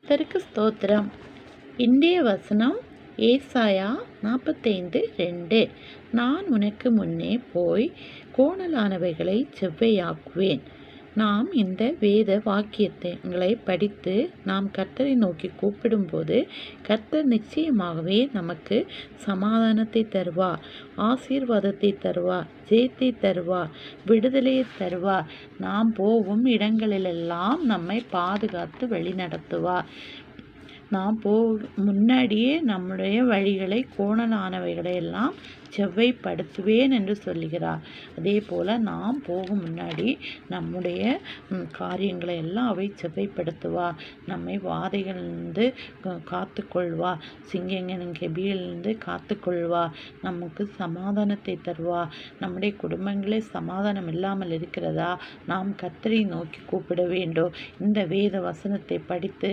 கர்த்தருக்கு ஸ்தோத்திரம். இன்றைய வசனம் ஏசாயா 45:2. நான் உனக்கு முன்னே போய் கோணலானவைகளை செவ்வையாக்குவேன். நாம் இந்த வேத வாக்கியங்களை படித்து நாம் கர்த்தரை நோக்கி கூப்பிடும்போது கர்த்தர் நிச்சயமாகவே நமக்கு சமாதானத்தை தருவார், ஆசீர்வாதத்தை தருவார், ஜெயத்தை தருவார், விடுதலையை தருவார். நாம் போகும் இடங்களிலெல்லாம் நம்மை பாதுகாத்து வழிநடத்துவார். நாம் முன்னாடியே நம்முடைய வழிகளை கோணலானவைகளை எல்லாம் செவ்வைப்படுத்துவேன் என்று சொல்லுகிறார். அதே போல் நாம் போகும் முன்னாடி நம்முடைய காரியங்களை எல்லாம் அவை செவ்வைப்படுத்துவார். நம்மை வாதைகளிலிருந்து காத்துக்கொள்வார், சிங்கங்களின் கெபியிலிருந்து காத்துக்கொள்வார், நமக்கு சமாதானத்தை தருவார். நம்முடைய குடும்பங்களே சமாதானம் இல்லாமல் இருக்கிறதா, நாம் கர்த்தரை நோக்கி கூப்பிட வேண்டும். இந்த வேத வசனத்தை படித்து